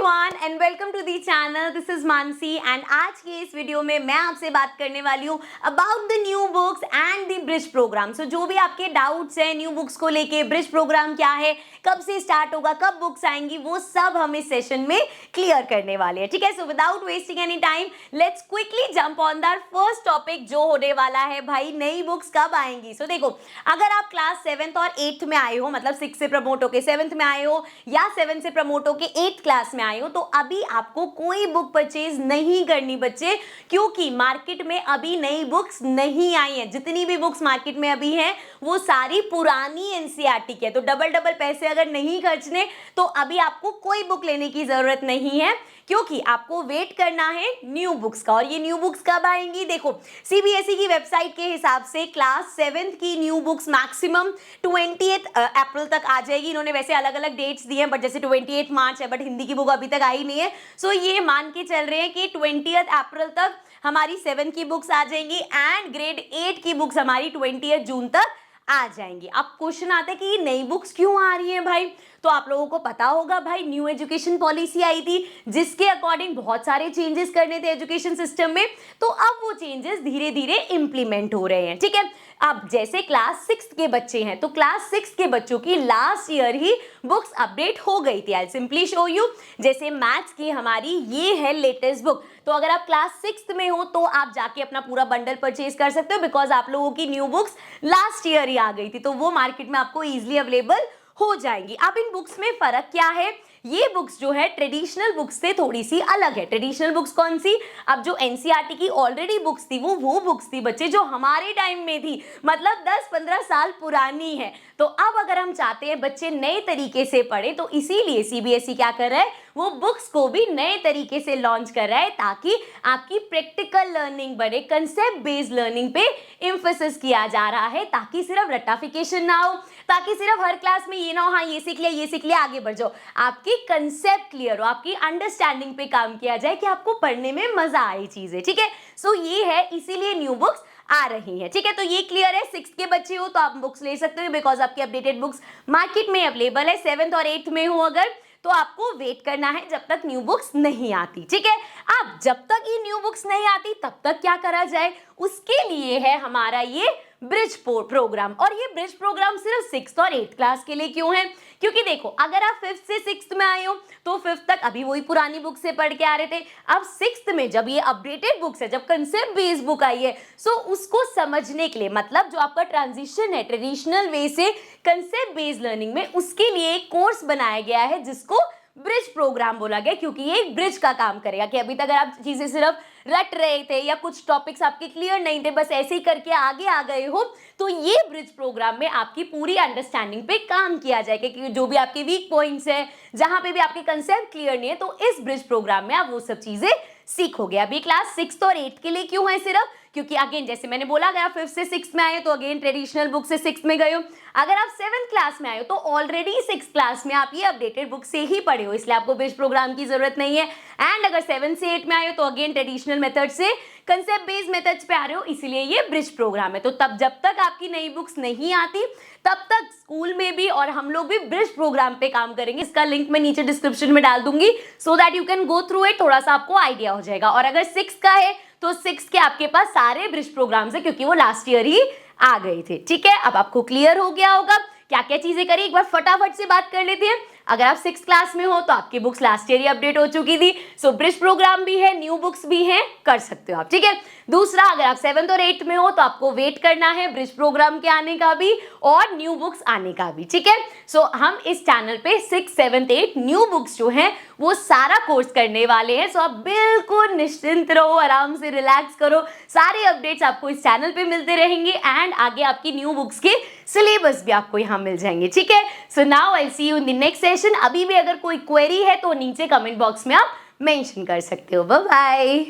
Everyone and welcome to the channel. This is Mansi and आज के इस वीडियो में मैं आपसे बात करने वाली हूँ about the new books and the bridge program. So जो भी आपके डाउट्स हैं न्यू बुक्स को लेके, ब्रिज प्रोग्राम क्या है, कब से स्टार्ट होगा, कब बुक्स आएंगी, वो सब हम इस सेशन में क्लियर करने वाले हैं। ठीक है, so without wasting any time let's quickly jump on the first topic जो होने वाला है भाई नई बुक्स कब आएंगी। सो देखो, अगर आप क्लास 7th और 8th में आए हो, मतलब 6 से प्रमोट होके 7th में आए हो या 7 से प्रमोट होके 8th क्लास में आए हो, तो अभी आपको कोई बुक परचेज नहीं करनी बच्चे, क्योंकि मार्केट में अभी नई बुक्स नहीं आई हैं। जितनी भी बुक्स मार्केट में अभी हैं वो सारी पुरानी एनसीईआरटी की है। तो डबल पैसे अगर नहीं खर्चने तो अभी आपको कोई बुक लेने की जरूरत नहीं है, क्योंकि आपको वेट करना है न्यू बुक्स का। और ये न्यू बुक्स कब आएंगी? देखो, सीबीएसई की वेबसाइट के हिसाब से क्लास 7th की न्यू बुक्स मैक्सिमम 20th अप्रैल तक आ जाएगी। इन्होंने वैसे अलग अलग डेट्स दिए हैं, बट जैसे 28 मार्च है, बट हिंदी की बुक अभी तक आई नहीं है। सो ये मान के चल रहे हैं कि 20th अप्रैल तक हमारी 7 की बुक्स आ जाएंगी एंड ग्रेड 8 की बुक्स हमारी 20th जून तक आ जाएंगी। अब क्वेश्चन आता है कि ये नई बुक्स क्यों आ रही हैं भाई? तो आप लोगों को पता होगा भाई, न्यू एजुकेशन पॉलिसी आई थी जिसके अकॉर्डिंग बहुत सारे चेंजेस करने थे एजुकेशन सिस्टम में। तो अब वो चेंजेस धीरे धीरे इंप्लीमेंट हो रहे हैं। ठीक है, अब जैसे क्लास 6 के बच्चे हैं तो क्लास 6 के बच्चों की लास्ट ईयर ही बुक्स अपडेट हो गई थी। आई सिंपली शो यू, जैसे मैथ्स की हमारी ये है लेटेस्ट बुक। तो अगर आप क्लास 6 में हो तो आप जाके अपना पूरा बंडल परचेज कर सकते हो, बिकॉज आप लोगों की न्यू बुक्स लास्ट ईयर ही आ गई थी, तो वो मार्केट में आपको इजीली अवेलेबल हो जाएंगी। अब इन बुक्स में फर्क क्या है? ये बुक्स जो है ट्रेडिशनल बुक्स से थोड़ी सी अलग है। ट्रेडिशनल बुक्स कौन सी? अब जो एनसीईआरटी की ऑलरेडी बुक्स थी वो बुक्स थी बच्चे जो हमारे टाइम में थी, मतलब 10-15 साल पुरानी है। तो अब अगर हम चाहते हैं बच्चे नए तरीके से पढ़े, तो इसीलिए सीबीएसई क्या कर रहा है, वो बुक्स को भी नए तरीके से लॉन्च कर रहा है ताकि आपकी प्रैक्टिकल लर्निंग बढ़े, कंसेप्ट बेस्ड लर्निंग पे एम्फेसिस किया जा रहा है, ताकि सिर्फ रट्टाफिकेशन ना हो, ताकि सिर्फ हर क्लास में ये ना हो हाँ ये सीख लिया आगे बढ़ जाओ। आपकी कंसेप्ट क्लियर हो, आपकी अंडरस्टैंडिंग पे काम किया जाए कि आपको पढ़ने में मजा आए चीजें। ठीक है, सो ये है, इसीलिए न्यू बुक्स आ रही है। ठीक है, तो ये क्लियर है। 6th के बच्चे हो तो आप बुक्स ले सकते हो, बिकॉज आपकी अपडेटेड बुक्स मार्केट में अवेलेबल है। 7th और 8th में हो अगर, तो आपको वेट करना है जब तक न्यू बुक्स नहीं आती। ठीक है, अब जब तक ये न्यू बुक्स नहीं आती तब तक क्या करा जाए, उसके लिए है हमारा ये ब्रिज प्रोग्राम। और ये ब्रिज प्रोग्राम सिर्फ 6th और 8th क्लास के लिए क्यों है? क्योंकि देखो, अगर आप 5th से 6th में आए हो तो 5th तक अभी वही पुरानी बुक से पढ़ के आ रहे थे। अब 6th में जब ये अपडेटेड बुक्स है, जब कंसेप्ट बेस्ड बुक आई है, सो उसको समझने के लिए, मतलब जो आपका ट्रांजिशन है ट्रेडिशनल वे से कंसेप्ट बेस्ड लर्निंग में, उसके लिए एक कोर्स बनाया गया है जिसको ब्रिज प्रोग्राम बोला गया, क्योंकि ये एक ब्रिज का काम करेगा। कि अभी तक अगर आप चीजें सिर्फ रट रहे थे या कुछ टॉपिक्स आपके क्लियर नहीं थे, बस ऐसे ही करके आगे आ गए हो, तो ये ब्रिज प्रोग्राम में आपकी पूरी अंडरस्टैंडिंग पे काम किया जाएगा कि जो भी आपके वीक पॉइंट्स है, जहां पे भी आपके कंसेप्ट क्लियर नहीं है, तो इस ब्रिज प्रोग्राम में आप वो सब चीजें सीखोगे। अभी क्लास 6th और 8th के लिए क्यों है सिर्फ? क्योंकि अगेन जैसे मैंने बोला, अगर आप 5th से 6th में आए तो अगेन ट्रेडिशनल बुक से 6th में गए हो। अगर आप 7th क्लास में आए हो तो ऑलरेडी 6th क्लास में आप ये अपडेटेड बुक से ही पढ़े हो, इसलिए आपको ब्रिज प्रोग्राम की जरूरत नहीं है। एंड अगर 7 से 8 में आए हो तो अगेन ट्रेडिशनल मेथड से कंसेप्ट बेस्ड मेथड्स पे आ रहे हो, इसीलिए ये ब्रिज प्रोग्राम है। तो तब जब तक आपकी नई बुक्स नहीं आती तब तक स्कूल में भी और हम लोग भी ब्रिज प्रोग्राम पे काम करेंगे। इसका लिंक मैं नीचे डिस्क्रिप्शन में डाल दूंगी, so that you can go through it, थोड़ा सा आपको आइडिया हो जाएगा। और अगर 6 का है तो 6 के आपके पास सारे ब्रिज प्रोग्राम्स है, क्योंकि वो लास्ट ईयर ही आ गए थे। ठीक है, अब आपको क्लियर हो गया होगा क्या क्या चीजें करी, एक बार फटाफट से बात कर लेते हैं। अगर आप 6th क्लास में हो तो आपकी बुक्स लास्ट ईयर ही अपडेट हो चुकी थी, सो ब्रिज प्रोग्राम भी है, न्यू बुक्स भी हैं, कर सकते हो आप। ठीक है, दूसरा, अगर आप 7th और 8th में हो तो आपको वेट करना है ब्रिज प्रोग्राम के आने का भी और न्यू बुक्स आने का भी। ठीक है, सो हम इस चैनल पे 6, 7, 8 न्यू बुक्स जो हैं वो सारा कोर्स करने वाले हैं। सो आप बिल्कुल निश्चिंत रहो, आराम से रिलैक्स करो, सारे अपडेट्स आपको इस चैनल पे मिलते रहेंगे एंड आगे आपकी न्यू बुक्स के सिलेबस भी आपको यहाँ मिल जाएंगे। ठीक है, so now I see you in the next session. अभी भी अगर कोई क्वेरी है तो नीचे कमेंट बॉक्स में आप मेंशन कर सकते हो। Bye bye.